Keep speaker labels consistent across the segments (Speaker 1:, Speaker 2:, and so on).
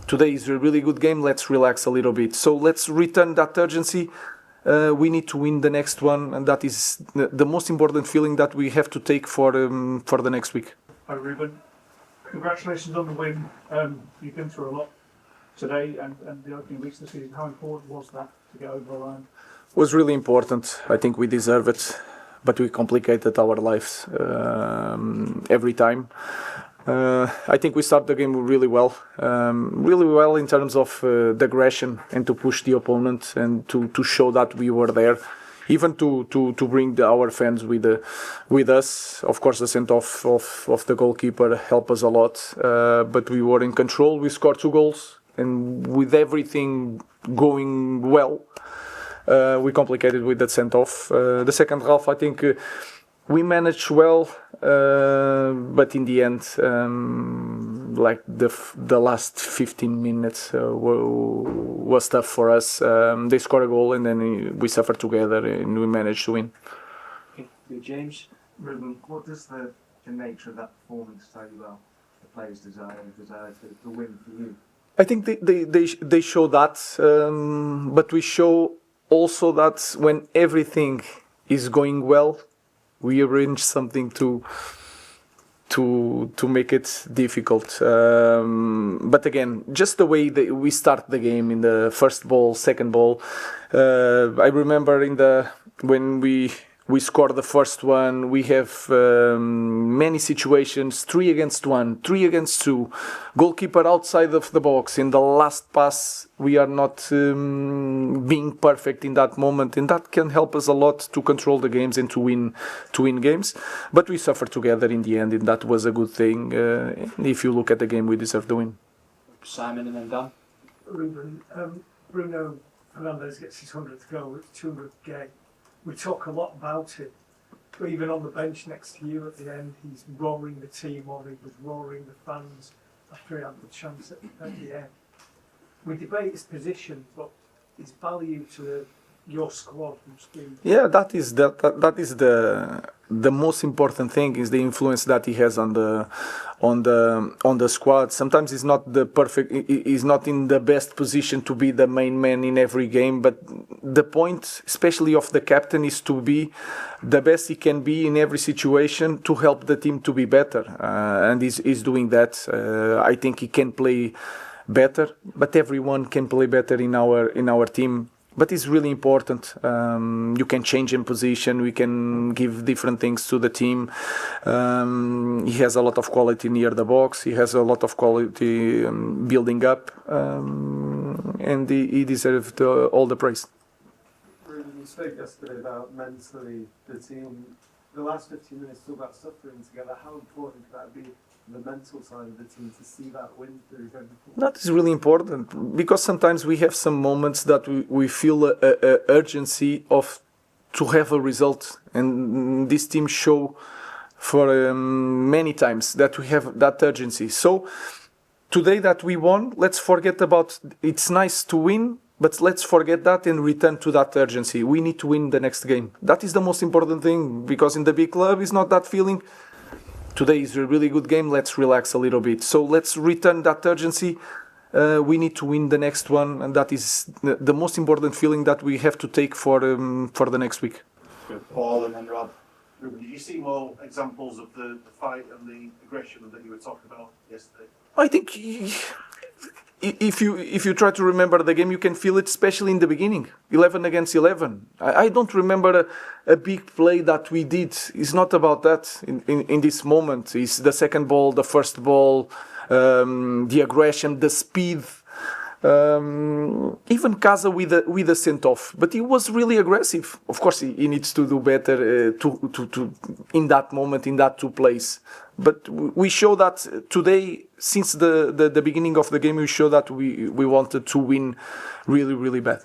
Speaker 1: today is a really good game, let's relax a little bit. So let's return that urgency. We need to win the next one, and that is the most important feeling that we have to take for the next week.
Speaker 2: Hi Ruben, congratulations on the win. You've been through a lot today and the opening weeks of the season. How important was that to get over the line?
Speaker 1: Was really important. I think we deserve it, but we complicated our lives every time. I think we started the game really well in terms of the aggression and to push the opponent and to show that we were there, even to bring our fans with us. Of course, the send-off of the goalkeeper helped us a lot, but we were in control. We scored 2 goals, and with everything going well, we complicated with that send-off. The second half, I think we managed well, but in the end, like the last 15 minutes was tough for us. They scored a goal, and then we suffered together, and we managed to win.
Speaker 3: Okay, James, Ruben, what does the nature of that performance tell you about the players' desire to win for you?
Speaker 1: I think they show that, but we show also that when everything is going well, we arrange something to make it difficult. But again, just the way that we start the game in the first ball, second ball. I remember when we scored the first one, we have many situations, 3 against 1, 3 against 2, goalkeeper outside of the box. In the last pass, we are not being perfect in that moment, and that can help us a lot to control the games and to win games. But we suffered together in the end, and that was a good thing. If you look at the game, we deserve the win.
Speaker 4: Simon and then Dan.
Speaker 2: Ruben, Bruno Fernandes gets his 100th goal, it's 200th game. We talk a lot about it, but even on the bench next to you at the end, he's roaring the team on, he was roaring the fans after he had the chance at the end. We debate his position, but his value to your squad must be...
Speaker 1: Yeah, that is the most important thing, is the influence that he has on the squad. Sometimes he's not he's not in the best position to be the main man in every game, but the point, especially of the captain, is to be the best he can be in every situation to help the team to be better, and he's doing that. I think he can play better, but everyone can play better in our team. But it's really important. You can change in position. We can give different things to the team. He has a lot of quality near the box. He has a lot of quality building up, and he deserved all the praise.
Speaker 3: You spoke yesterday about mentally the team. The last 15 minutes talk about suffering together. How important could that be? The mental side of the team to see that win through everything?
Speaker 1: That is really important, because sometimes we have some moments that we feel a urgency to have a result, and this team show for many times that we have that urgency. So today that we won, let's forget about it's nice to win, but let's forget that and return to that urgency. We need to win the next game. That is the most important thing, because in the big club is not that feeling. Today is a really good game, let's relax a little bit. So let's return that urgency. We need to win the next one, and that is the most important feeling that we have to take for the next week.
Speaker 4: Good. Paul and then Rob.
Speaker 5: Ruben, did you see more examples of the fight and the aggression that you were talking about yesterday?
Speaker 1: I think if you try to remember the game, you can feel it, especially in the beginning, 11 against 11. I don't remember a big play that we did. It's not about that in this moment. It's the second ball, the first ball, the aggression, the speed. Even Casa with a sent-off, but he was really aggressive. Of course, he needs to do better to in that moment, in that 2 plays. But we show that today, since the beginning of the game, we show that we wanted to win really, really bad.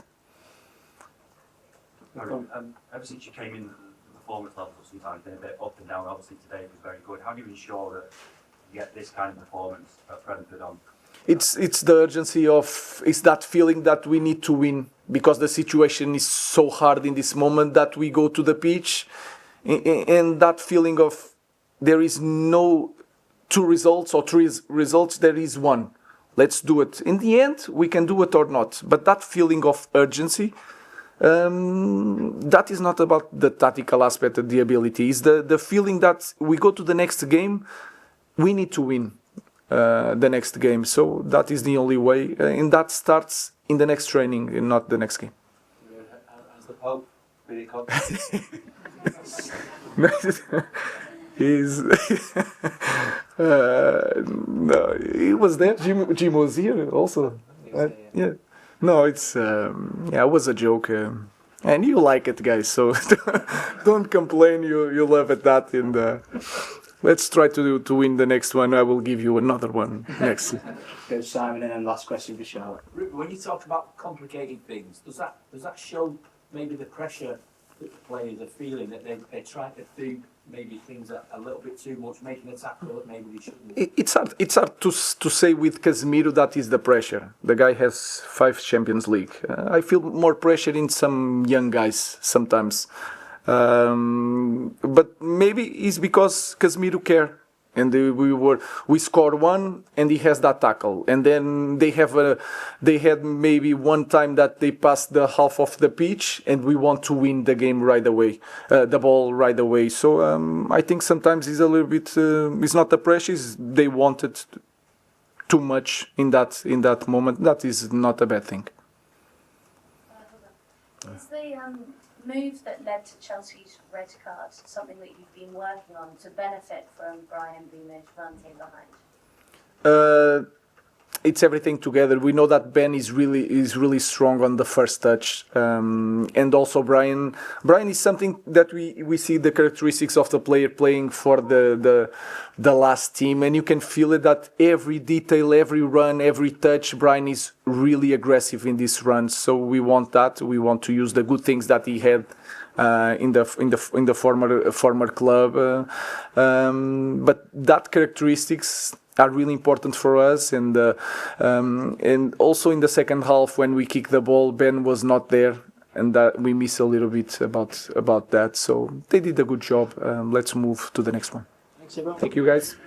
Speaker 6: Ever since you came in, the performance levels have sometimes been a bit up and down. Obviously, today was very good. How do you ensure that you get this kind of performance at Brentford on?
Speaker 1: It's the urgency it's that feeling that we need to win, because the situation is so hard in this moment that we go to the pitch, and that feeling of there is no 2 results or 3 results, there is 1. let's do it. In the end, we can do it or not. But that feeling of urgency, that is not about the tactical aspect of the ability. It's the feeling that we go to the next game, we need to win the next game. So that is the only way. And that starts in the next training and not the next game.
Speaker 4: As the Pope, really
Speaker 1: He's no, he was there. Jim was here also. Yeah. No, it's yeah, it was a joke, and you like it, guys. So don't complain. You love it that, and let's try to win the next one. I will give you another one next.
Speaker 4: Go Simon, and then last question for Charlotte.
Speaker 7: When you talk about complicated things, does that show maybe the pressure that the players are feeling, that they're trying to do maybe things a little bit too much, making a tackle that maybe they shouldn't?
Speaker 1: It's hard to say with Casemiro that is the pressure. The guy has 5 Champions League. I feel more pressure in some young guys sometimes. But maybe it's because Casemiro care. And we score one, and he has that tackle, and then they had maybe one time that they passed the half of the pitch, and we want to win the game right away, the ball right away. So I think sometimes it's a little bit, it's not the pressure, it's they wanted too much in that moment. That is not a bad thing.
Speaker 8: Is the move that led to Chelsea's red card something that you've been working on to benefit from Brian being running behind?
Speaker 1: It's everything together. We know that Ben is really strong on the first touch, and also Brian is something that we see the characteristics of the player playing for the last team, and you can feel it that every detail, every run, every touch, Brian is really aggressive in these runs. So we want that. We want to use the good things that he had in the former club, but that characteristics are really important for us, and also in the second half when we kick the ball, Ben was not there, and that we miss a little bit about that. So they did a good job. Let's move to the next one.
Speaker 4: Thanks everyone.
Speaker 1: Thank you, guys.